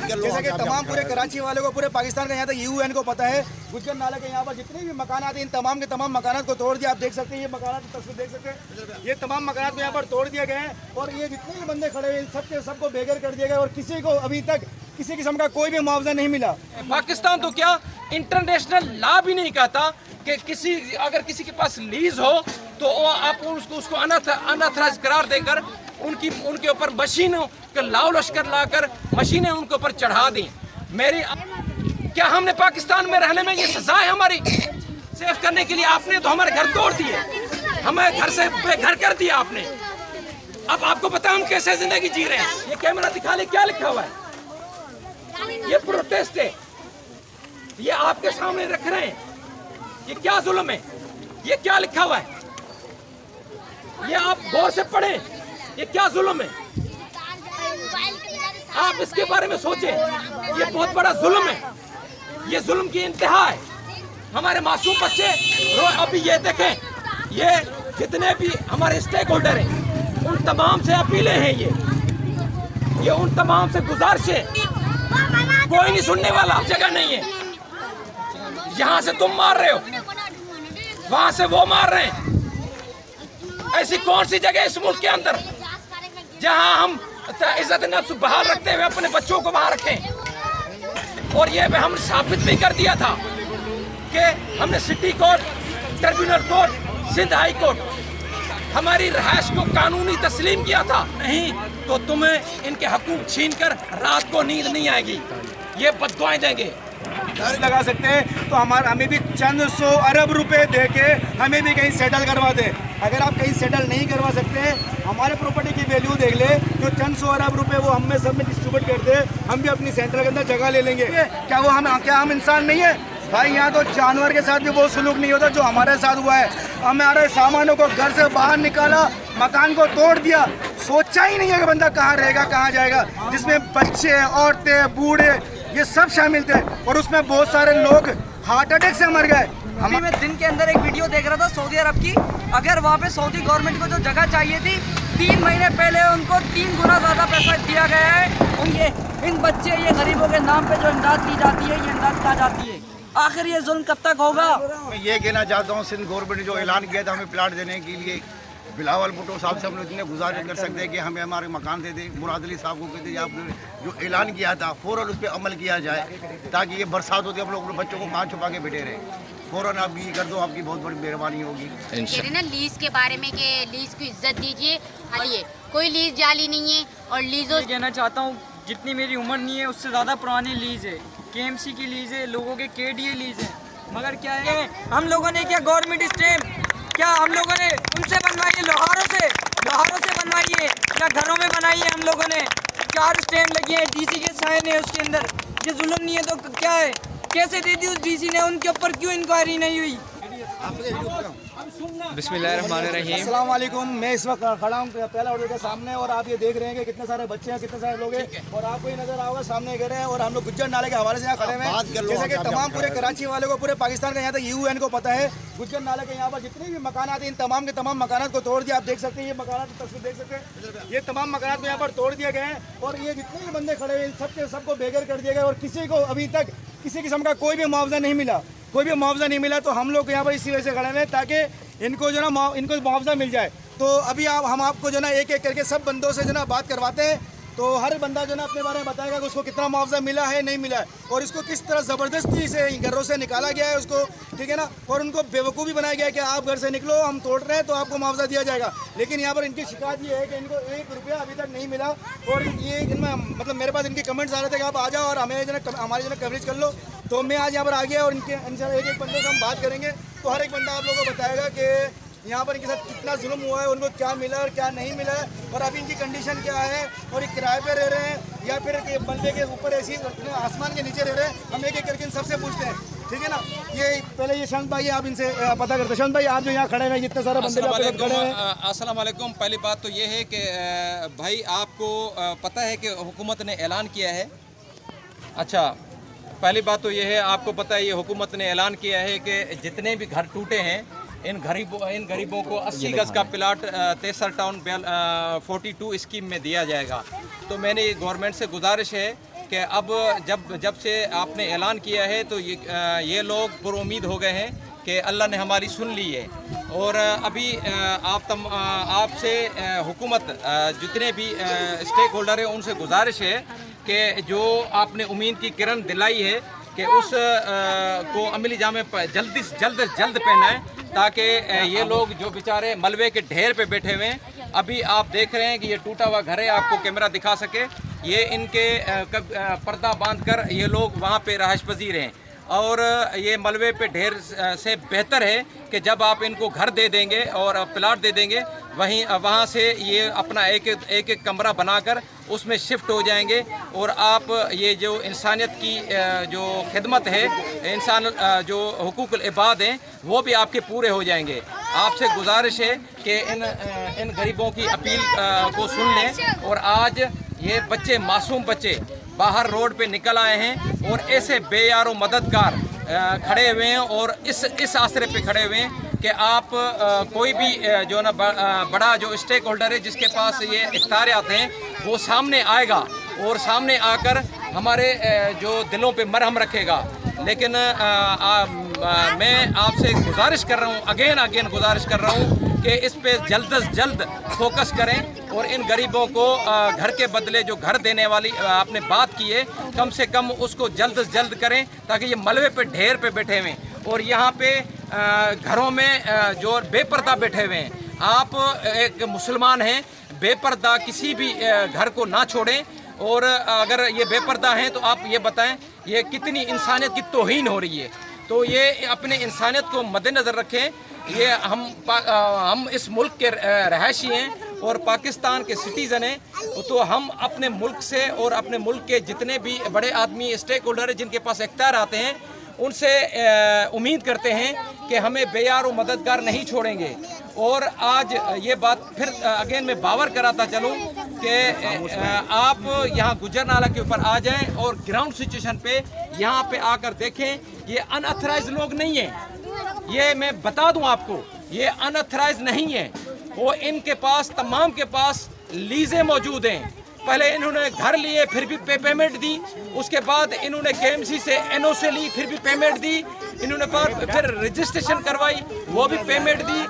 जैसे कि तमाम पूरे कराची वालों को, पूरे पाकिस्तान का, यहाँ तक UN को पता है, गुज्जर नाले के यहाँ पर जितने भी मकान आते हैं इन तमाम के तमाम मकानात को तोड़ दिया। आप देख सकते हैं ये मकानात की तस्वीर देख सकते हैं, ये तमाम मकानात को यहाँ पर तोड़ दिए गए हैं और ये जितने भी बंदे खड़े हैं सबके सबको बेघर कर दिया गया और किसी को अभी तक किसी किस्म का कोई भी मुआवजा नहीं मिला। पाकिस्तान तो क्या इंटरनेशनल लॉ भी नहीं कहता कि अगर किसी के पास लीज हो तो आप उसको अनऑथराइज्ड करार देकर उनके ऊपर मशीनों का लाव लश्कर लाकर मशीनें उनके ऊपर चढ़ा दी। क्या हमने पाकिस्तान में रहने में ये सजा है हमारी सेफ करने के लिए? आपने तो हमारे घर तोड़ दिए, हमें घर से बेघर कर दिया आपने। अब आपको पता हम कैसे जिंदगी जी रहे हैं? ये कैमरा दिखा ले, क्या लिखा हुआ है? ये प्रोटेस्ट है, ये आपके सामने रख रहे हैं। ये क्या जुल्म है? ये क्या लिखा हुआ है? ये आप गौर से पढ़ें, ये क्या जुल्म है? आप इसके बारे में सोचें, ये बहुत बड़ा जुल्म है, ये जुल्म की इंतहा है। हमारे मासूम बच्चे अभी ये देखें, ये जितने भी हमारे स्टेक होल्डर हैं उन तमाम से अपीलें हैं, ये उन तमाम से गुजारिशें, कोई नहीं सुनने वाला। जगह नहीं है, यहाँ से तुम मार रहे हो, वहां से वो मार रहे हैं। ऐसी कौन सी जगह इस मुल्क के अंदर जहां हम इज्जत नफ्स बहाल रखते हुए अपने बच्चों को वहां रखें? और ये भी हम साबित भी कर दिया था कि हमने city court, tribunal court, Sindh high court हमारी रहायश को कानूनी तस्लीम किया था। नहीं तो तुम्हें इनके हकूक छीन कर रात को नींद नहीं आएगी, ये बद्दुआएं देंगे। लगा सकते हैं तो हमें भी चंद 100 अरब रुपए दे के हमें भी कहीं सेटल करवा दे। अगर आप कहीं सेटल नहीं करवा सकते हैं, हमारे प्रॉपर्टी की वैल्यू देख ले, जो चंद 100 अरब रुपए वो हमें सब में डिस्ट्रीब्यूट कर दे, हम भी अपनी सेंटर के अंदर जगह ले लेंगे। क्या हम इंसान नहीं है भाई? यहाँ तो जानवर के साथ भी वो सलूक नहीं होता जो हमारे साथ हुआ है। हमारे सामानों को घर से बाहर निकाला, मकान को तोड़ दिया, सोचा ही नहीं है कि बंदा कहाँ रहेगा कहाँ जाएगा, जिसमें बच्चे, औरतें, बूढ़े ये सब शामिल थे और उसमें बहुत सारे लोग हार्ट अटैक से मर गए। अभी मैं दिन के अंदर एक वीडियो देख रहा था सऊदी अरब की। अगर वहाँ पे सऊदी गवर्नमेंट को जो जगह चाहिए थी 3 महीने पहले उनको 3 गुना ज़्यादा पैसा दिया गया है। इन बच्चे, ये गरीबों के नाम पे जो इमदाद की जाती है, ये इमदाद कहाँ जाती है? आखिर ये जुल्म कब तक होगा? मैं ये कहना चाहता हूँ, सिंध गवर्नमेंट ने जो ऐलान किया था हमें प्लाट देने के लिए, बिलावल भुट्टो साहब से हम लोग इतने गुजारिश कर सकते हैं कि हमें हमारे मकान दे दें। मुराद अली साहब को कहते हैं आपने जो ऐलान किया था फ़ौरन उस पर अमल किया जाए, ताकि ये बरसात होती है हम लोग अपने बच्चों को कहाँ छुपा के बैठे रहें। फ़ौरन आप ये कर दो, आपकी बहुत बड़ी मेहरबानी होगी। कह रहे ना लीज के बारे में कि लीज को इज्जत दीजिए, कोई लीज जाली नहीं है। और लीजों कहना चाहता हूँ, जितनी मेरी उम्र नहीं है उससे ज़्यादा पुरानी लीज है, KMC की लीज है, लोगों के KDA लीज है। मगर क्या है, हम लोगों ने क्या गवर्नमेंट स्टैम्प क्या हम लोगों ने उनसे बनवाई है? लोहारों से बनवाई है या घरों में बनाई है? हम लोगों ने 4 स्टैम्प लगी है, DC के साइन है उसके अंदर। ये जुल्म नहीं है तो क्या है? कैसे दे दी उस DC ने? उनके ऊपर क्यों इंक्वायरी नहीं हुई? बिस्मिल्लाहिर्रहमानिर्रहीम। अस्सलाम वालेकुम। मैं इस वक्त खड़ा हूँ पहला ऑर्डर के सामने और आप ये देख रहे हैं कि कितने सारे बच्चे हैं, कितने सारे लोग हैं और आपको ये नजर आओगा सामने घर है और हम लोग गुज्जर नाले के हवाले से यहाँ खड़े हैं। जैसे कि तमाम पूरे कराची वालों को, पूरे पाकिस्तान का, यहाँ तक UN को पता है, गुज्जर नाले के यहाँ पर जितने भी मकान आते हैं इन तमाम के तमाम मकानात को तोड़ दिया। आप देख सकते हैं, ये मकानात की तस्वीर देख सकते हैं, ये तमाम मकानात को यहाँ पर तोड़ दिए गए हैं और ये जितने भी बंदे खड़े हैं सबके सबको बेघर कर दिया गया और किसी को अभी तक किसी किस्म का कोई भी मुआवजा नहीं मिला, कोई भी मुआवजा नहीं मिला। तो हम लोग यहाँ पर इसी वजह से खड़े हैं ताकि इनको जो ना इनको मुआवजा मिल जाए। तो अभी हम आपको जो ना एक एक करके सब बंदों से जो ना बात करवाते हैं, तो हर बंदा जो ना अपने बारे में बताएगा कि उसको कितना मुआवजा मिला है, नहीं मिला है और इसको किस तरह ज़बरदस्ती से घरों से निकाला गया है उसको, ठीक है ना, और उनको बेवकूफ़ी बनाया गया है कि आप घर से निकलो, हम तोड़ रहे हैं तो आपको मुआवजा दिया जाएगा। लेकिन यहाँ पर इनकी शिकायत ये है कि इनको 1 रुपया अभी तक नहीं मिला और ये इनमें मतलब मेरे पास इनके कमेंट्स आ रहे थे कि आप आ जाओ और हमें जो ना हमारी जो ना कवरेज कर लो। तो मैं आज यहाँ पर आ गया और इनके एक एक बंदे से हम बात करेंगे तो हर एक बंदा आप लोगों को बताएगा कि यहाँ पर इनके साथ कितना जुल्म हुआ है, उनको क्या मिला और क्या नहीं मिला है और अभी इनकी कंडीशन क्या है और ये किराए पे रह रहे हैं या फिर बल्ले के ऊपर ऐसी आसमान के नीचे रह रहे हैं। हम एक एक करके इन सबसे पूछते हैं, ठीक है ना। ये पहले ये शंत भाई आप इनसे पता करते हैं। शंत भाई, आप जो यहाँ खड़े हैं, जितने सारे बंदे खड़े हैं। अस्सलाम वालेकुम। पहली बात तो ये है कि भाई आपको पता है कि हुकूमत ने ऐलान किया है। अच्छा, पहली बात तो ये है, आपको पता है ये हुकूमत ने ऐलान किया है कि जितने भी घर टूटे हैं इन गरीबों को 80 गज का प्लाट तेसर टाउन 42 स्कीम में दिया जाएगा। तो मैंने गवर्नमेंट से गुजारिश है कि अब जब से आपने ऐलान किया है तो ये लोग पुरुम्मीद हो गए हैं कि अल्लाह ने हमारी सुन ली है। और अभी आपसे हुकूमत जितने भी स्टेक होल्डर हैं उनसे गुजारिश है कि जो आपने उम्मीद की किरण दिलाई है कि उस को अमली जामे जल्द से जल्द पहनाएं, ताकि ये लोग जो बेचारे मलबे के ढेर पे बैठे हुए हैं, अभी आप देख रहे हैं कि ये टूटा हुआ घर है, आपको कैमरा दिखा सके, ये इनके पर्दा बांधकर ये लोग वहाँ पे रहायश पजीर हैं। और ये मलबे पे ढेर से बेहतर है कि जब आप इनको घर दे देंगे और प्लाट दे देंगे, वहाँ से ये अपना एक कमरा बनाकर उसमें शिफ्ट हो जाएंगे। और आप ये जो इंसानियत की जो खिदमत है, इंसान जो हुकूकुल इबाद हैं, वो भी आपके पूरे हो जाएंगे। आपसे गुजारिश है कि इन गरीबों की अपील को सुन लें। और आज ये बच्चे, मासूम बच्चे बाहर रोड पे निकल आए हैं और ऐसे बेयारो मददगार खड़े हुए हैं और इस आसरे पे खड़े हुए हैं कि आप कोई भी जो ना बड़ा जो स्टेक होल्डर है जिसके पास ये इख्तियारात हैं, वो सामने आएगा और सामने आकर हमारे जो दिलों पे मरहम रखेगा। लेकिन मैं आपसे गुजारिश कर रहा हूँ, अगेन गुजारिश कर रहा हूँ कि इस पे जल्द से जल्द फोकस करें और इन गरीबों को घर के बदले जो घर देने वाली आपने बात की है, कम से कम उसको जल्द से जल्द करें, ताकि ये मलबे पे ढेर पे बैठे हुए और यहाँ पे घरों में जो बेपर्दा बैठे हुए हैं। आप एक मुसलमान हैं, बेपर्दा किसी भी घर को ना छोड़ें। और अगर ये बेपर्दा हैं तो आप ये बताएं ये कितनी इंसानियत की तौहीन हो रही है। तो ये अपने इंसानियत को मद्देनज़र रखें। ये हम इस मुल्क के रहायशी हैं और पाकिस्तान के सिटीज़न हैं, तो हम अपने मुल्क से और अपने मुल्क के जितने भी बड़े आदमी स्टेक होल्डर हैं जिनके पास इख्तियार आते हैं, उनसे उम्मीद करते हैं कि हमें बेयार व मददगार नहीं छोड़ेंगे। और आज ये बात फिर अगेन मैं बावर कराता चलूँ कि आप यहाँ गुजर नाला के ऊपर आ जाएं और ग्राउंड सिचुएशन पे यहाँ पे आकर देखें। ये अनऑथराइज्ड लोग नहीं हैं, ये मैं बता दूं आपको, ये अनऑथराइज्ड नहीं है। वो इनके पास, तमाम के पास लीजें मौजूद हैं। पहले इन्होंने घर लिए, फिर भी पेमेंट दी। उसके बाद इन्होंने केएमसी से एनओसी ली, फिर भी पेमेंट दी। इन्होंने फिर रजिस्ट्रेशन करवाई, वो भी पेमेंट दी।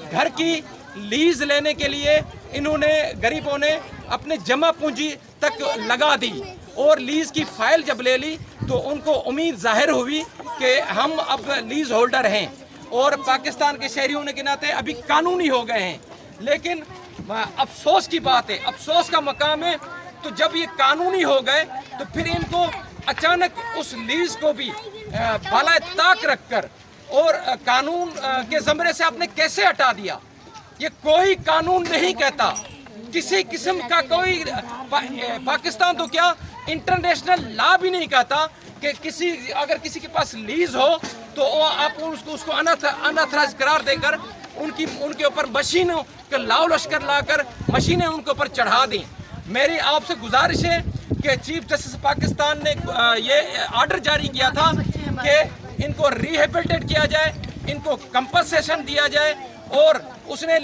घर की लीज लेने के लिए इन्होंने, गरीबों ने अपने जमा पूंजी तक लगा दी और लीज की फाइल जब ले ली तो उनको उम्मीद जाहिर हुई कि हम अब लीज होल्डर हैं और पाकिस्तान के शहरी होने के नाते अभी कानूनी हो गए हैं। लेकिन अफसोस की बात है, अफसोस का मकाम है, तो जब ये कानूनी हो गए तो फिर इनको अचानक उस लीज को भी बाला ताक रखकर और कानून के ज़मरे से आपने कैसे हटा दिया। ये कोई कानून नहीं कहता, किसी किस्म का कोई पाकिस्तान तो क्या इंटरनेशनल लॉ भी नहीं कहता कि अगर किसी के पास लीज हो तो आप उसको अनऑथराइज करार देकर उनके ऊपर मशीनों का लाव लश्कर लाकर मशीनें उनके ऊपर चढ़ा दी। मेरी आपसे गुजारिश है कि चीफ जस्टिस पाकिस्तान ने ये ऑर्डर जारी किया था कि इनको रिहेबिलिटेट किया जाए, इनको कंपनसेशन दिया जाए। और उसने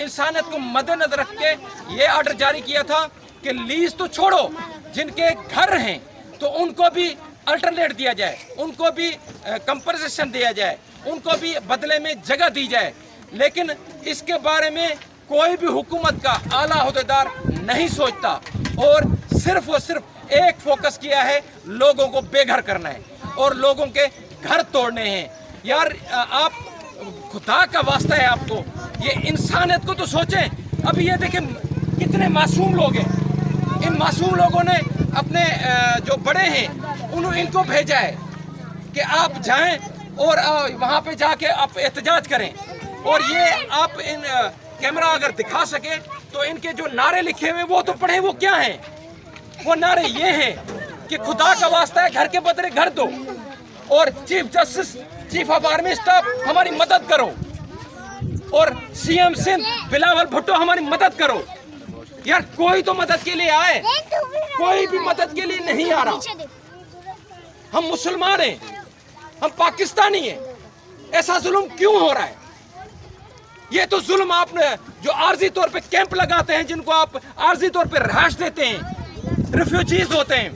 इंसानियत को मद्देनजर रख के ये ऑर्डर जारी किया था कि लीज तो छोड़ो, जिनके घर हैं तो उनको भी अल्टरनेट दिया जाए, उनको भी कंपनसेशन दिया जाए, उनको भी बदले में जगह दी जाए। लेकिन इसके बारे में कोई भी हुकूमत का आला अहदेदार नहीं सोचता और सिर्फ एक फोकस किया है, लोगों को बेघर करना है और लोगों के घर तोड़ने हैं। यार आप, खुदा का वास्ता है आपको, ये इंसानियत को तो सोचें। अभी ये देखें कितने मासूम लोग हैं, इन मासूम लोगों ने अपने जो बड़े हैं इनको भेजा है कि आप जाएं और वहाँ पे जाके आप एहतजाज करें। और ये आप इन कैमरा अगर दिखा सके तो इनके जो नारे लिखे हुए वो तो पढ़े, वो क्या हैं? वो नारे ये हैं कि खुदा का वास्ता है घर के बदले घर दो, और chief justice, chief of army staff हमारी मदद करो, और सीएम सिंध बिलावल भुट्टो हमारी मदद करो। यार कोई तो मदद के लिए आए, कोई भी मदद के लिए नहीं आ रहा। हम मुसलमान हैं, हम पाकिस्तानी हैं, ऐसा जुल्म क्यों हो रहा है? ये तो जुल्म आपने जो आर्जी तौर पे कैंप लगाते हैं, जिनको आप आर्जी तौर पे रहायश देते हैं, रिफ्यूजीज होते हैं,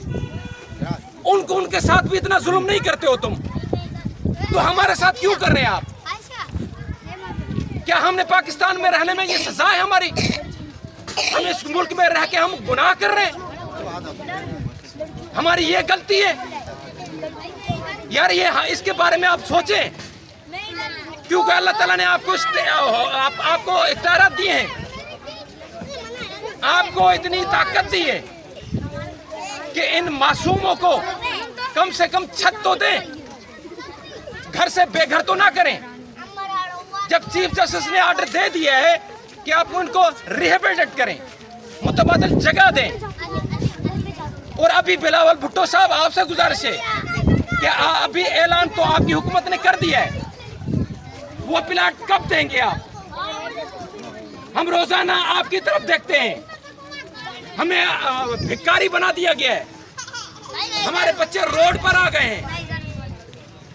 उनके साथ भी इतना जुल्म नहीं करते हो तुम, तो हमारे साथ क्यों कर रहे हैं आप? क्या हमने पाकिस्तान में रहने में ये सजा है हमारी? हम इस मुल्क में रह के हम गुनाह कर रहे हैं, हमारी ये गलती है यार। ये इसके बारे में आप सोचें, क्योंकि अल्लाह ताला ने आपको इख्तियारात दिए हैं, आपको इतनी ताकत दी है कि इन मासूमों को कम से कम छत तो दें, घर से बेघर तो ना करें। जब चीफ जस्टिस ने ऑर्डर दे दिया है कि आप उनको रिहेबिलिटेट करें, मुतबादल जगह दें, और अभी बिलावल भुट्टो साहब आपसे गुजारिश है कि अभी ऐलान तो आपकी हुकूमत ने कर दिया है, वो प्लाट कब देंगे आप? हम रोजाना आपकी तरफ देखते हैं, हमें भिखारी बना दिया गया है, हमारे बच्चे रोड पर आ गए हैं,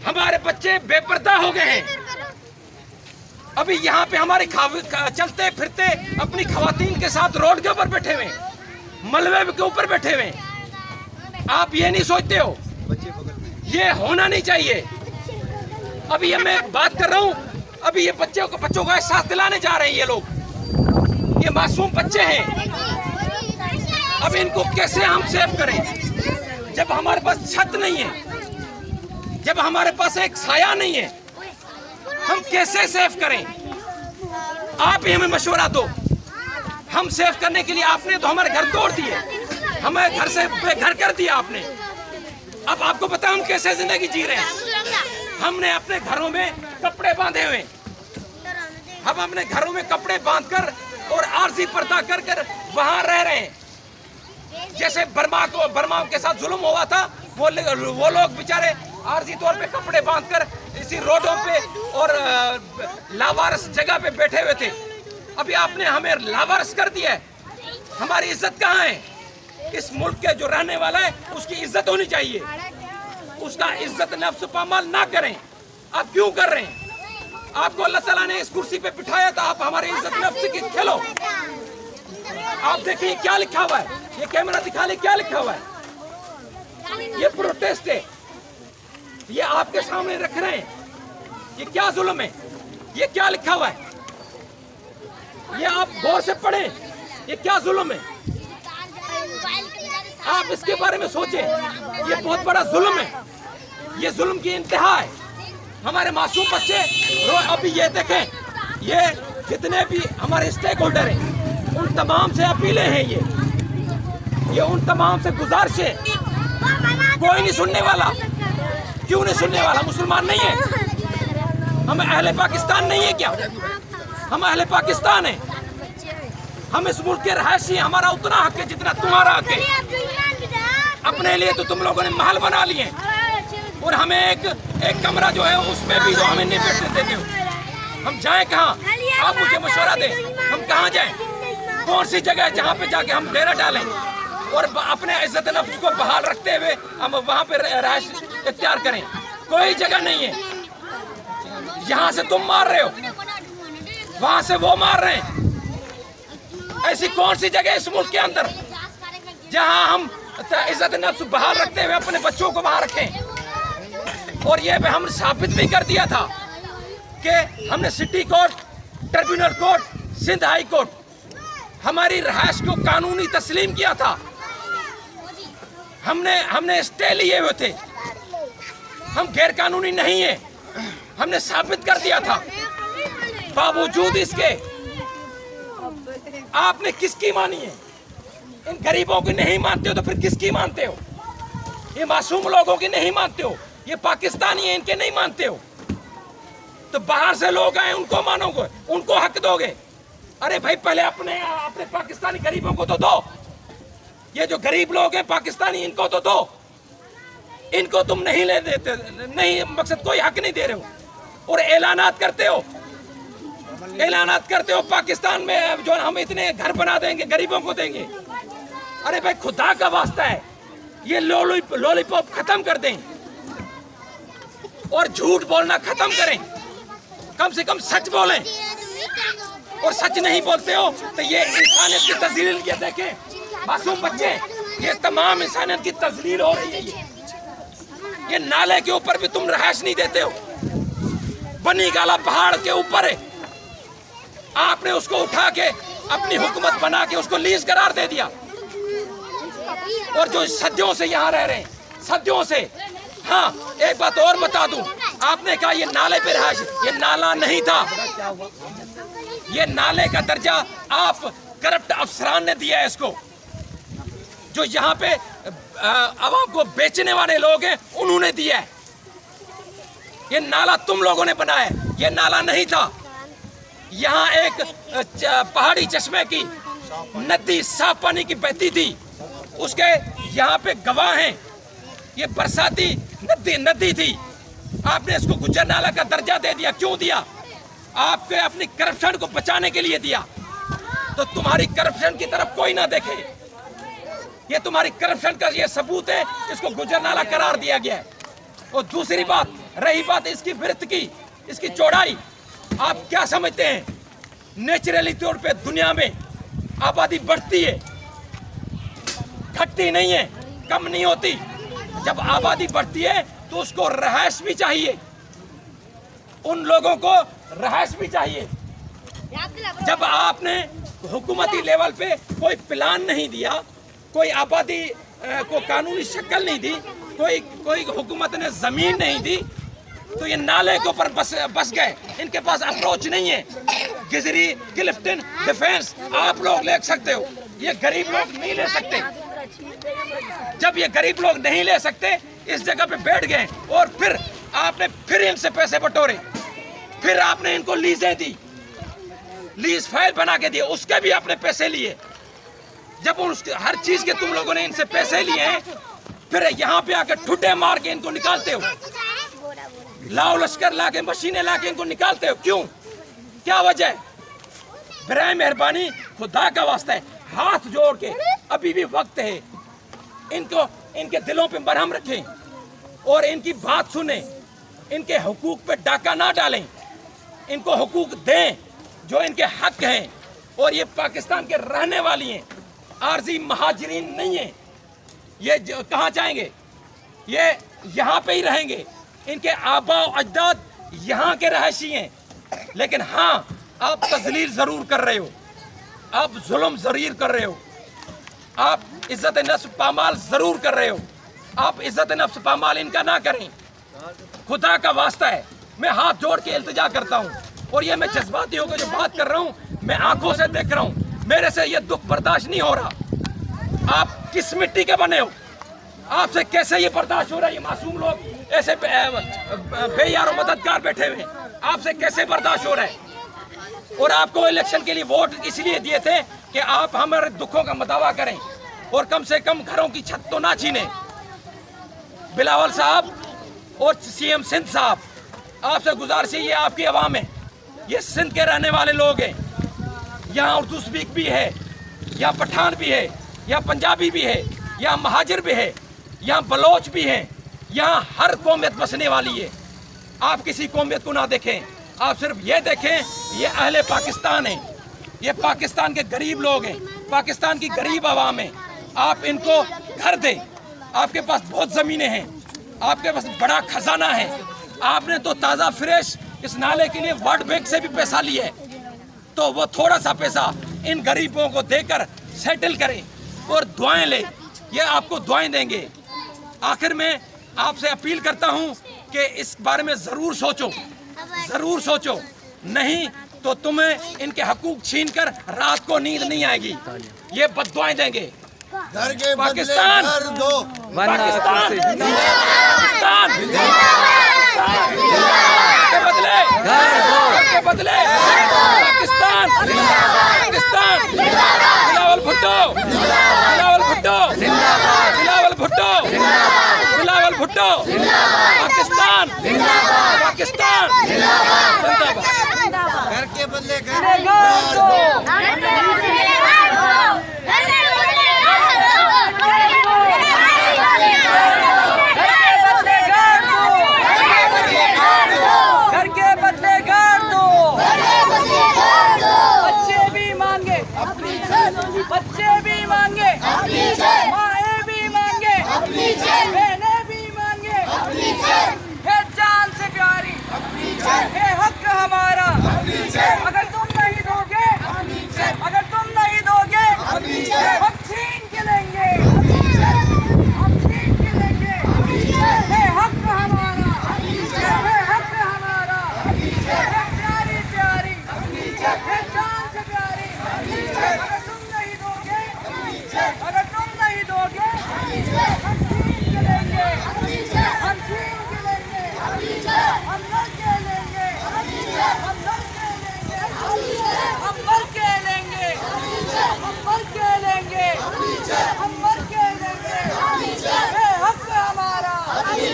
हमारे बच्चे बेपर्दा हो गए हैं। अभी यहाँ पे हमारे चलते फिरते अपनी खवातीन के साथ रोड के ऊपर बैठे हुए, मलबे के ऊपर बैठे हुए। आप ये नहीं सोचते हो? ये होना नहीं चाहिए। अभी ये मैं बात कर रहा हूँ, अभी ये बच्चों को एहसास दिलाने जा रहे हैं ये लोग, ये मासूम बच्चे हैं। अब इनको कैसे हम सेव करें जब हमारे पास छत नहीं है, जब हमारे पास एक साया नहीं है? हम कैसे सेव करें? आप ही हमें मशवरा दो। हम सेव करने के लिए आपने तो हमारे घर तोड़ दिए, हमें घर से बेघर कर दिया आपने। अब आपको पता है हम कैसे जिंदगी जी रहे हैं? हमने अपने घरों में कपड़े बांधे हुए, हम अपने घरों में कपड़े बांधकर और आरसी पर्दा कर कर वहां रह रहे हैं। जैसे बर्मा के साथ जुल्म हुआ था, वो लोग बेचारे आरजी तौर पे कपड़े बांधकर इसी रोडों पे और लावारिस जगह पे बैठे हुए थे। अभी आपने हमें लावारिस कर दिया है। हमारी इज्जत कहाँ है? इस मुल्क के जो रहने वाला है उसकी इज्जत होनी चाहिए, उसका इज्जत नफ्स पामाल ना करें। आप क्यों कर रहे हैं? आपको अल्लाह ताला ने इस कुर्सी पे बिठाया था, आप हमारी इज्जत नफ्स की खेलो। आप देखिए क्या लिखा हुआ है, ये कैमरा दिखा ले क्या लिखा हुआ है। ये प्रोटेस्ट है, ये आपके सामने रख रहे हैं। ये क्या जुल्म है? ये क्या लिखा हुआ है? ये आप गौर से पढ़ें, ये क्या जुल्म है? आप इसके बारे में सोचें। ये बहुत बड़ा जुल्म है, ये जुल्म की इंतहा है। हमारे मासूम बच्चे अभी ये देखें, ये जितने भी हमारे स्टेक होल्डर हैं उन तमाम से अपीलें हैं, ये उन तमाम से गुजारिश है। कोई नहीं सुनने वाला। क्यों नहीं सुनने वाला? मुसलमान नहीं है? हम अहले पाकिस्तान नहीं है क्या? हम अहले पाकिस्तान हैं। हम इस मुल्क के रहायशी, हमारा उतना हक है जितना तुम्हारा हक है। अपने लिए तो तुम लोगों ने महल बना लिए और हमें एक कमरा जो है उसमें भी जो हमें नहीं बैठने देते हो। हम जाएं कहाँ? आप मुझे मशवरा दें, हम कहाँ जाएं? कौन सी जगह है जहाँ पे जाके हम डेरा डालें और अपने इज्जत नफ्स को बहाल रखते हुए हम वहाँ पे रहायश इख्तियार करें? कोई जगह नहीं है। यहाँ से तुम मार रहे हो, वहाँ से वो मार रहे हैं। ऐसी कौन सी जगह इस मुल्क के अंदर जहाँ हम इज्जत नफ्स बहाल रखते हुए अपने बच्चों को वहाँ रखें? और ये हम साबित भी कर दिया था कि हमने city court, tribunal court, Sindh high court हमारी रहायश को कानूनी तस्लीम किया था। हमने स्टे लिए हुए थे, हम गैर कानूनी नहीं है, हमने साबित कर दिया था। बावजूद इसके आपने किसकी मानी है? इन गरीबों की नहीं मानते हो तो फिर किसकी मानते हो? ये मासूम लोगों की नहीं मानते हो? ये पाकिस्तानी है, इनके नहीं मानते हो? तो बाहर से लोग आए उनको मानोगे, उनको हक दोगे? अरे भाई पहले अपने पाकिस्तानी गरीबों को तो दो। ये जो गरीब लोग हैं पाकिस्तानी, इनको तो दो। इनको तुम नहीं ले देते, नहीं, मकसद कोई हक नहीं दे रहे हो और ऐलानात करते हो, ऐलानात करते हो पाकिस्तान में जो हम इतने घर बना देंगे, गरीबों को देंगे। अरे भाई खुदा का वास्ता है, ये लॉलीपॉप खत्म कर दें और झूठ बोलना खत्म करें। कम से कम सच बोलें, और सच नहीं बोलते हो तो ये इंसानियत की तज़लील, ये देखें मासूम बच्चे, ये तमाम इंसानियत की तज़लील हो रही है। ये नाले के ऊपर भी तुम रहायश नहीं देते हो। बनी गाला पहाड़ के ऊपर है, आपने उसको उठा के अपनी हुकूमत बना के उसको लीज करार दे दिया। और जो सदियों से यहाँ रह रहे हैं, सदियों से। हाँ, एक बात और बता दूं, आपने कहा ये नाले पे रहायश, ये नाला नहीं था। ये नाले का दर्जा आप करप्ट अफसरान ने दिया है इसको। जो यहाँ पे आवाम को बेचने वाले लोग हैं उन्होंने दिया है। ये नाला तुम लोगों ने बनाया है, ये नाला नहीं था। यहाँ एक पहाड़ी चश्मे की नदी साफ पानी की बहती थी, उसके यहाँ पे गवाह हैं। ये बरसाती नदी थी, आपने इसको गुज्जर नाला का दर्जा दे दिया। क्यों दिया? आपके अपनी करप्शन को बचाने के लिए दिया। तो तुम्हारी करप्शन की तरफ कोई ना देखे, ये तुम्हारी करप्शन का ये सबूत है, इसको गुज्जर नाला करार दिया गया है। और दूसरी बात, रही बात इसकी विड्थ की, इसकी चौड़ाई, आप क्या समझते हैं? नेचुरली तौर पे दुनिया में आबादी बढ़ती है, घटती नहीं है, कम नहीं होती। जब आबादी बढ़ती है तो उसको रहायश भी चाहिए, उन लोगों को रहायश भी चाहिए। जब आपने हुकूमती लेवल पे कोई प्लान नहीं दिया, कोई आबादी को कानूनी शक्ल नहीं दी, कोई हुकूमत ने जमीन नहीं दी, तो ये नाले के ऊपर बस गए। इनके पास अप्रोच नहीं है। गिजरी, क्लिफ्टन, डिफेंस आप लोग ले सकते हो, ये गरीब लोग नहीं ले सकते। जब ये गरीब लोग नहीं ले सकते, इस जगह पे बैठ गए और फिर आपने फिर इनसे पैसे बटोरे, फिर आपने इनको लीजें दी, लीज फाइल बना के दिए, उसके भी आपने पैसे लिए। जब उसके हर चीज के तुम लोगों ने इनसे पैसे लिए हैं, फिर यहाँ पे आकर ठुड्डे मार के इनको निकालते हो, लाओ लश्कर ला के, मशीनें ला के इनको निकालते हो। क्यों? क्या वजह है? बराए मेहरबानी, खुदा का वास्ता है, हाथ जोड़ के अभी भी वक्त है, इनको इनके दिलों पे मरहम रखें और इनकी बात सुने, इनके हुकूक पे डाका ना डालें, इनको हुकूक दें जो इनके हक हैं। और ये पाकिस्तान के रहने वाली हैं, आरजी महाजरीन नहीं है। ये कहाँ जाएंगे? ये यहाँ पे ही रहेंगे। इनके आबा अजदाद यहाँ के रहायशी हैं। लेकिन हाँ, आप तजलील जरूर कर रहे हो, आप जुल्म जरूर कर रहे हो, आप इज्जत नफ्स पामाल जरूर कर रहे हो। आप इज्जत नफ्स पामाल इनका ना करें, खुदा का वास्ता है। मैं हाथ जोड़ के इल्तिजा करता हूँ, और ये मैं जज्बाती होकर जो बात कर रहा हूँ, मैं आंखों से देख रहा हूँ, मेरे से ये दुख बर्दाश्त नहीं हो रहा। आप किस मिट्टी के बने हो? आपसे कैसे ये बर्दाश्त हो रहा है? ये मासूम लोग ऐसे बेयारो मददगार बैठे हुए, आपसे कैसे बर्दाश्त हो रहा है? और आपको इलेक्शन के लिए वोट इसलिए दिए थे कि आप हमारे दुखों का मदावा करें और कम से कम घरों की छत तो ना छीने। बिलावल साहब और सीएम सिंध साहब, आपसे गुजारिश है, ये आपकी आवाम है, ये सिंध के रहने वाले लोग हैं। यहाँ उर्दू स्पीक भी है, यहाँ पठान भी है, यहाँ पंजाबी भी है, यहाँ महाजिर भी है, यहाँ बलोच भी हैं, यहाँ हर कौमियत बसने वाली है। आप किसी कौमियत को ना देखें, आप सिर्फ ये देखें ये अहले पाकिस्तान है, ये पाकिस्तान के गरीब लोग हैं, पाकिस्तान की गरीब आवाम है। आप इनको घर दें, आपके पास बहुत ज़मीनें हैं, आपके पास बड़ा खजाना है। आपने तो ताज़ा फ्रेश इस नाले के लिए वर्ल्ड बैंक से भी पैसा लिया है, तो वो थोड़ा सा पैसा इन गरीबों को देकर सेटल करें और दुआएं लें, ये आपको दुआएं देंगे। आखिर में आपसे अपील करता हूं कि इस बारे में ज़रूर सोचो, ज़रूर सोचो, नहीं तो तुम्हें इनके हकूक छीन कर रात को नींद नहीं आएगी। ये बद्दुआएं देंगे। घर के पाकिस्तान, घर दो, पाकिस्तान, पाकिस्तान के बदले, के बदले पाकिस्तान, पाकिस्तान, बिलावल भुट्टो, बिलावल भुट्टो, बिलावल भुट्टो, बिलावल भुट्टो, पाकिस्तान, पाकिस्तान, जिंदाबाद। घर के बदले घर दो। बच्चे भी मांगे, माएँ भी मांगे, बहनें भी मांगे,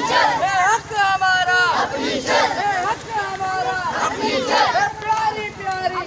हक हमारा, हक हमारा, प्यारी प्यारी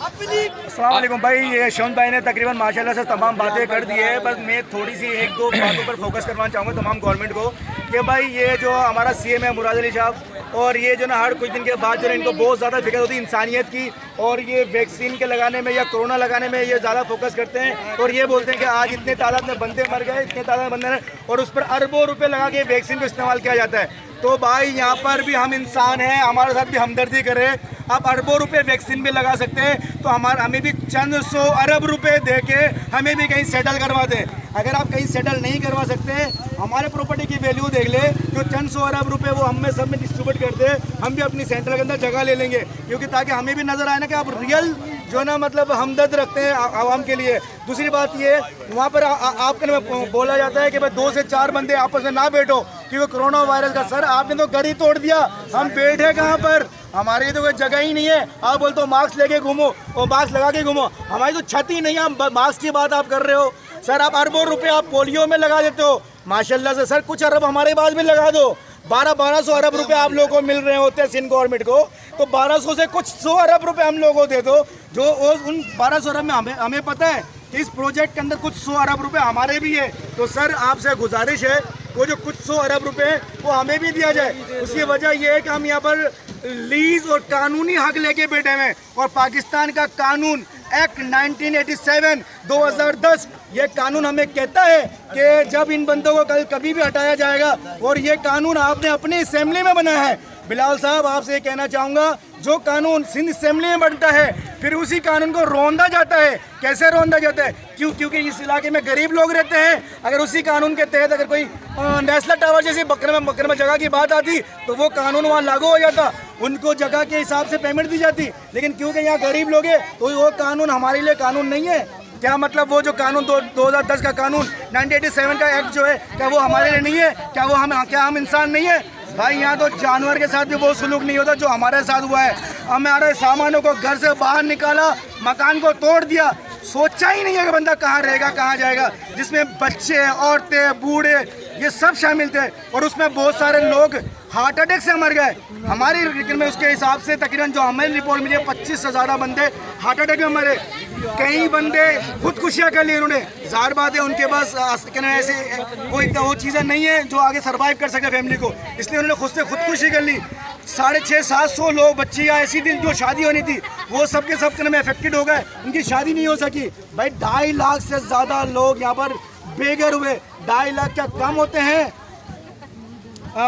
अस्सलाम वालेकुम भाई। ये शौन भाई ने तकरीबन माशाल्लाह से तमाम बातें कर दी है। बस मैं थोड़ी सी एक दो बातों पर फोकस करवाना चाहूँगा तमाम गवर्नमेंट को कि भाई ये जो हमारा CM है मुराद अली साहब, और ये जो ना हर कुछ दिन के बाद जो इनको बहुत ज़्यादा फिक्र होती है इंसानियत की, और ये वैक्सीन के लगाने में या कोरोना लगाने में ये ज़्यादा फोकस करते हैं, और ये बोलते हैं कि आज इतने तादाद में बंदे मर गए, इतने तादाद में बंदे, और उस पर अरबों रुपये लगा के वैक्सीन को इस्तेमाल किया जाता है। तो भाई यहाँ पर भी हम इंसान हैं, हमारे साथ भी हमदर्दी करें। आप अरबों रुपए वैक्सीन भी लगा सकते हैं तो हमें भी चंद 100 अरब रुपए दे के हमें भी कहीं सेटल करवा दें। अगर आप कहीं सेटल नहीं करवा सकते, हमारे प्रॉपर्टी की वैल्यू देख ले, जो चंद 100 अरब रुपए वो हमें सब में डिस्ट्रीब्यूट कर दे, हम भी अपनी सेंटर के अंदर जगह ले लेंगे, क्योंकि ताकि हमें भी नज़र आए ना कि आप रियल जो ना मतलब हमदर्द रखते हैं आवाम के लिए। दूसरी बात ये, वहाँ पर आपके बोला जाता है कि भाई 2 से 4 बंदे आपस में ना बैठो क्योंकि कोरोना वायरस का। सर आपने तो घर ही तोड़ दिया, हम बैठे कहाँ पर, हमारी तो कोई जगह ही नहीं है। आप बोलते हो मास्क लेके घूमो और मास्क लगा के घूमो, हमारी तो छत ही नहीं है, आप मास्क की बात आप कर रहे हो। सर आप अरबों रुपए आप पोलियो में लगा देते हो माशाल्लाह से। सर कुछ अरब हमारे पास भी लगा दो, 1200 अरब रुपए आप लोगों को मिल रहे होते हैं सिंध गवर्नमेंट को, तो 1200 से कुछ 100 अरब रुपए हम लोगों को दे दो, जो उन 1200 अरब में हमें पता है कि इस प्रोजेक्ट के अंदर कुछ 100 अरब रुपए हमारे भी है। तो सर आपसे गुजारिश है वो जो कुछ 100 अरब रुपए है वो हमें भी दिया जाए। उसकी वजह यह है कि हम यहाँ पर लीज और कानूनी हक लेके बैठे हुए हैं, और पाकिस्तान का कानून एक्ट 1987 2010 ये कानून हमें कहता है कि जब इन बंदों को कभी भी हटाया जाएगा, और ये कानून आपने अपनी असेंबली में बनाया है। बिलाल साहब आपसे ये कहना चाहूँगा, जो कानून सिंध असेंबली में बनता है फिर उसी कानून को रोंदा जाता है। कैसे रोंदा जाता है? क्योंकि इस इलाके में गरीब लोग रहते हैं। अगर उसी कानून के तहत अगर कोई नेशनल टावर जैसी बकरे में जगह की बात आती तो वो कानून वहाँ लागू हो जाता, उनको जगह के हिसाब से पेमेंट दी जाती। लेकिन क्योंकि यहाँ गरीब लोग हैं तो वो कानून हमारे लिए कानून नहीं है। क्या मतलब वो जो कानून 2010 का कानून 1987 का एक्ट जो है, क्या वो हमारे लिए नहीं है? क्या हम इंसान नहीं है? भाई यहाँ तो जानवर के साथ भी वो सलूक नहीं होता जो हमारे साथ हुआ है। हमारे सामानों को घर से बाहर निकाला, मकान को तोड़ दिया, सोचा ही नहीं है कि बंदा कहाँ रहेगा कहाँ जाएगा, जिसमें बच्चे, औरतें, बूढ़े ये सब शामिल थे, और उसमें बहुत सारे लोग हार्ट अटैक से मर गए। हमारी रिपोर्ट में उसके हिसाब से तकरीबन जो हमें रिपोर्ट मिली है 25 से ज़्यादा बंदे हार्ट अटैक में मरे। कई बंदे खुदकुशियाँ कर ली उन्होंने। ज़ाहिर बात है उनके पास ऐसे कोई वो चीज़ें नहीं है जो आगे सर्वाइव कर सके फैमिली को, इसलिए उन्होंने खुद से खुदकुशी कर ली। 650-700 लोग बच्ची या ऐसी दिन जो शादी होनी थी वो सब के सब में अफेक्टेड हो गए, उनकी शादी नहीं हो सकी। भाई 2.5 लाख से ज़्यादा लोग यहाँ पर बेघर हुए। 2.5 लाख क्या कम होते हैं?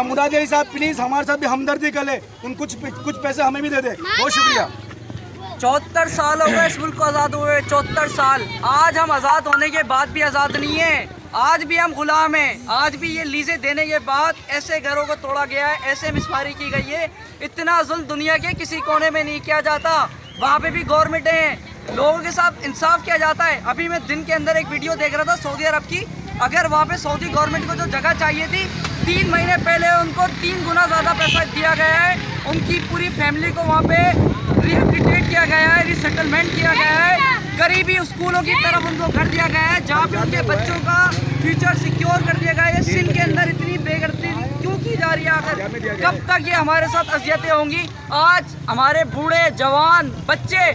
मुराद अली साहब प्लीज़ हमारे साथ भी हमदर्दी कर ले, उन कुछ पैसे हमें भी दे दे। बहुत शुक्रिया। 74 साल हो गए इस मुल्क को आज़ाद हुए, 74 साल। आज हम आज़ाद होने के बाद भी आज़ाद नहीं हैं, आज भी हम गुलाम हैं। आज भी ये लीजें देने के बाद ऐसे घरों को तोड़ा गया है, ऐसे मिसमारी की गई है। इतना जुल्म दुनिया के किसी कोने में नहीं किया जाता। वहाँ पे भी गवर्नमेंट है, लोगों के साथ इंसाफ किया जाता है। अभी मैं दिन के अंदर एक वीडियो देख रहा था सऊदी अरब की। अगर वहाँ पे सऊदी गवर्नमेंट को जो जगह चाहिए थी 3 महीने पहले उनको 3 गुना ज़्यादा पैसा दिया गया है। उनकी पूरी फैमिली को वहाँ पे रिहेबिलिटेट किया गया है, रिसेटलमेंट किया गया है। गरीबी स्कूलों की तरफ उनको घर दिया गया है जहाँ पे उनके बच्चों का फ्यूचर सिक्योर कर दिया गया है। सिंध के अंदर इतनी बेगरती क्यों की जा रही है? आखिर कब तक ये हमारे साथ अजियतें होंगी? आज हमारे बूढ़े, जवान, बच्चे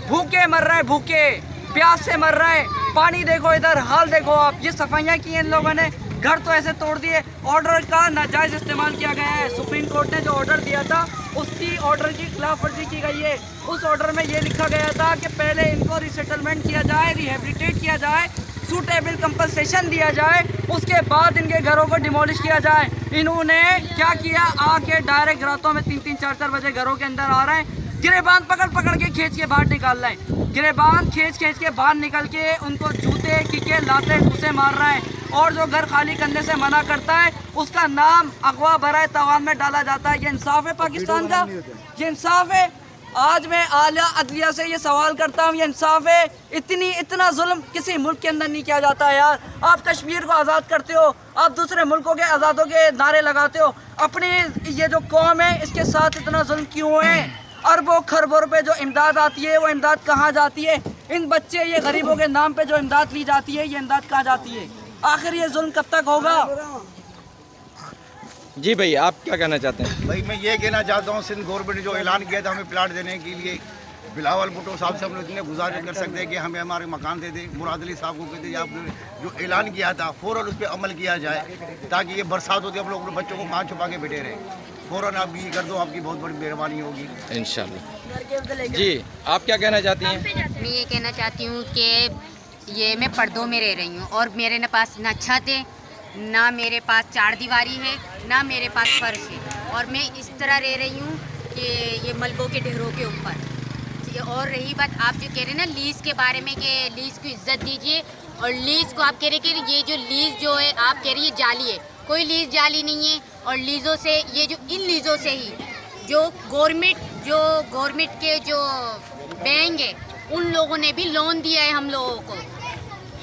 भूखे मर रहे हैं, भूखे प्यास से मर रहे हैं। पानी देखो, इधर हाल देखो आप। ये सफाइयाँ की हैं इन लोगों ने, घर तो ऐसे तोड़ दिए। ऑर्डर का नाजायज़ इस्तेमाल किया गया है। सुप्रीम कोर्ट ने जो ऑर्डर दिया था उसकी ऑर्डर की खिलाफ वर्जी की गई है। उस ऑर्डर में ये लिखा गया था कि पहले इनको रिसेटलमेंट किया जाए, रिहेबिलिटेट किया जाए, सूटेबल कंपनसेशन दिया जाए, उसके बाद इनके घरों को डिमोलिश किया जाए। इन्होंने क्या किया? आके डायरेक्ट रातों में 3-3, 4-4 बजे घरों के अंदर आ रहे हैं, गिरेबान पकड़ के खींच के बाहर निकाल रहे हैं। गिरेबान खींच के बाहर निकल के उनको जूते, किके, लाते, घुसे मार रहे हैं। और जो घर खाली करने से मना करता है उसका नाम अगवा बराए तवान में डाला जाता है। ये इंसाफ है पाकिस्तान का? ये इंसाफ है? आज मैं आला अदलिया से ये सवाल करता हूँ, ये इंसाफ है? इतना जुल्म किसी मुल्क के अंदर नहीं किया जाता है यार। आप कश्मीर को आज़ाद करते हो, आप दूसरे मुल्कों के आज़ादों के नारे लगाते हो, अपनी ये जो कौम है इसके साथ इतना जुल्म क्यों है? अरबों खरबों रुपए जो इमदाद आती है वो इमदाद कहाँ जाती है? इन बच्चे, ये गरीबों के नाम पे जो इमदाद ली जाती है, ये इमदाद कहाँ जाती है? आखिर ये जुल्म कब तक होगा? जी भाई, आप क्या कहना चाहते हैं? भाई मैं ये कहना चाहता हूँ, सिंध गवर्नमेंट ने जो ऐलान किया था हमें प्लाट देने के लिए, बिलावल भुट्टो साहब से हम लोग इतने गुजारिश कर सकते हैं कि हमें हमारे मकान दे दें। मुराद अली साहब को कहते हैं आपने जो ऐलान किया था फ़ौरन उस पर अमल किया जाए, ताकि ये बरसात होती है हम लोग अपने बच्चों को कहाँ छुपा के बैठे रहे। फ़ौरन आप ये कर दो, आपकी बहुत बड़ी मेहरबानी होगी इंशाल्लाह। जी, आप क्या कहना चाहती हैं? मैं ये कहना चाहती हूँ कि ये मैं पर्दों में रह रही हूँ और मेरे न पास ना छत है, ना मेरे पास चार दीवारी है, ना मेरे पास फर्श है, और मैं इस तरह रह रही हूँ कि ये मलबों के ढेरों के ऊपर। और रही बात आप जो कह रहे हैं ना लीज़ के बारे में कि लीज़ को इज्जत दीजिए, और लीज़ को आप कह रहे कि ये जो लीज़ जो है आप कह रही है जाली है, कोई लीज़ जाली नहीं है। और लीज़ों से ये जो इन लीज़ों से ही जो गवर्नमेंट के जो बैंक है उन लोगों ने भी लोन दिया है हम लोगों को,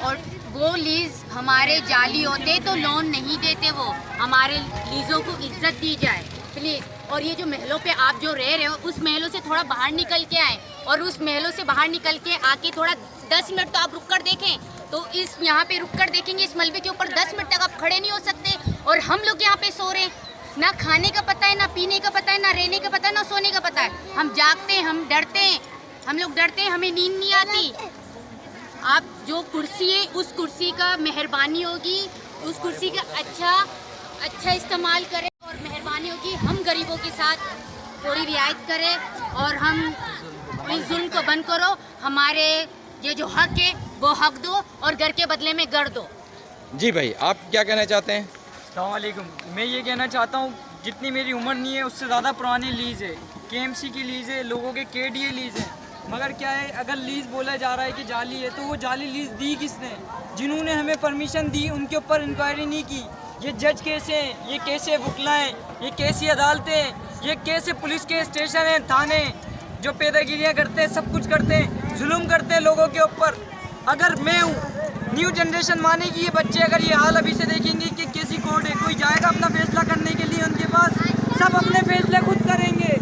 और वो लीज़ हमारे जाली होते तो लोन नहीं देते। वो हमारे लीज़ों को इज्जत दी जाए प्लीज़। और ये जो महलों पे आप जो रह रहे हो उस महलों से थोड़ा बाहर निकल के आए, और उस महलों से बाहर निकल के आके थोड़ा 10 मिनट तो आप रुक कर देखें, तो इस यहाँ पे रुक कर देखेंगे इस मलबे के ऊपर 10 मिनट तक आप खड़े नहीं हो सकते। और हम लोग यहाँ पे सो रहे हैं, ना खाने का पता है, ना पीने का पता है, ना रहने का पता है, ना सोने का पता है। हम जागते हैं, हम डरते हैं, हम लोग डरते हैं, हमें नींद नहीं आती। आप जो कुर्सी है उस कुर्सी का मेहरबानी होगी, उस कुर्सी का अच्छा इस्तेमाल करें, और मेहरबानी होगी हम गरीबों के साथ थोड़ी रियायत करें, और हम इस जुल्म को बंद करो। हमारे ये जो हक है वो हक दो, और घर के बदले में घर दो। जी भाई, आप क्या कहना चाहते हैं? अस्सलाम वालेकुम। मैं ये कहना चाहता हूँ, जितनी मेरी उम्र नहीं है उससे ज़्यादा पुरानी लीज़ है, केएमसी की लीज़ है, लोगों के केडीए लीज़ है। मगर क्या है, अगर लीज़ बोला जा रहा है कि जाली है, तो वो जाली लीज़ दी किसने? जिन्होंने हमें परमिशन दी उनके ऊपर इंक्वायरी नहीं की। ये जज कैसे हैं, ये कैसे वकला हैं, ये कैसी अदालतें हैं, ये कैसे पुलिस के स्टेशन हैं, थाने जो पैदागिरियाँ करते हैं, सब कुछ करते हैं, जुल्म करते हैं लोगों के ऊपर। अगर मैं हूँ, न्यू जनरेशन मानेगी, ये बच्चे अगर ये हाल अभी से देखेंगे कि कैसी कोर्ट है, कोई जाएगा अपना फैसला करने के लिए उनके पास? सब अपने फैसले खुद करेंगे,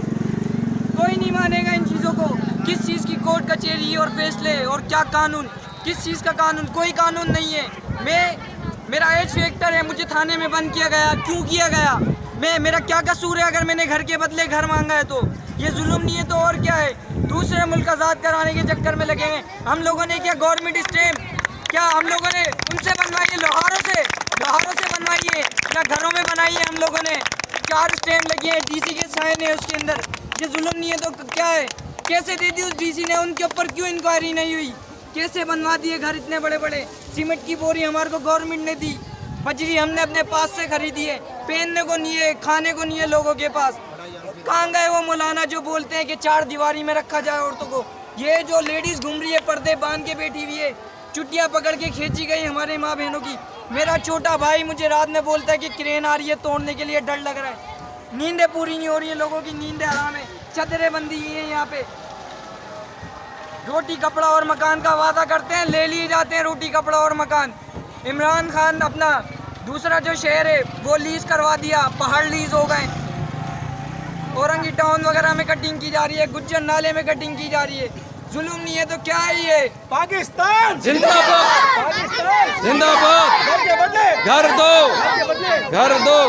कोई नहीं मानेगा इन चीज़ों को। किस चीज़ की कोर्ट कचहरी और फैसले और क्या कानून, किस चीज़ का कानून? कोई कानून नहीं है। मेरा एज फैक्टर है, मुझे थाने में बंद किया गया, क्यों किया गया? मेरा क्या कसूर है अगर मैंने घर के बदले घर मांगा है? तो ये जुल्म नहीं है तो और क्या है? दूसरे मुल्क आज़ाद कराने के चक्कर में लगे हैं। हम लोगों ने क्या गवर्नमेंट स्टैम्प क्या हम लोगों ने उनसे बनवाई है? लोहारों से बनवाई है या घरों में बनाई है? हम लोगों ने 4 स्टैम्प लगी है, डीसी के साइन है उसके अंदर। ये जुल्म नहीं है तो क्या है? कैसे दे दी उस डीसी ने? उनके ऊपर क्यों इंक्वायरी नहीं हुई? कैसे बनवा दिए घर इतने बड़े बड़े? सीमेंट की बोरी हमारे को गवर्नमेंट ने दी, बजरी हमने अपने पास से खरीदी है, पहनने को नहीं है, खाने को नहीं है लोगों के पास। कहाँ गए वो मौलाना जो बोलते हैं कि 4 दीवारी में रखा जाए औरतों को? ये जो लेडीज़ घूम रही है पर्दे बांध के बैठी हुई है, चुटियाँ पकड़ के खींची गई हमारे माँ बहनों की। मेरा छोटा भाई मुझे रात में बोलता है कि क्रेन आ रही है तोड़ने के लिए, डर लग रहा है। नींदें पूरी नहीं हो रही है लोगों की, नींदें हराम है, चदरें बंदी हुई हैं यहाँ पे। रोटी कपड़ा और मकान का वादा करते हैं, ले लिए जाते हैं रोटी कपड़ा और मकान। इमरान खान अपना दूसरा जो शहर है वो लीज करवा दिया, पहाड़ लीज हो गए। औरंगी टाउन वगैरह में कटिंग की जा रही है, गुज्जर नाले में कटिंग की जा रही है। जुल्म नहीं है तो क्या है ये? पाकिस्तान जिंदाबाद, जिंदाबाद, घर दो, घर दो,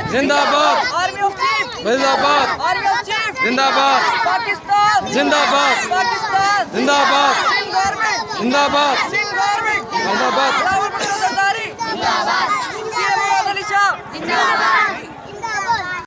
जिंदाबाद, आर्मी ऑफ चीफ, जिंदाबाद, आर्मी ऑफ चीफ, जिंदाबाद, पाकिस्तान, जिंदाबाद, पाकिस्तान, जिंदाबाद, सिंध गवर्नमेंट, जिंदाबाद, सिंध गवर्नमेंट, जिंदाबाद, बिलावल भुट्टो सरदारी, जिंदाबाद, सीएम मुराद अली शाह, जिंदाबाद।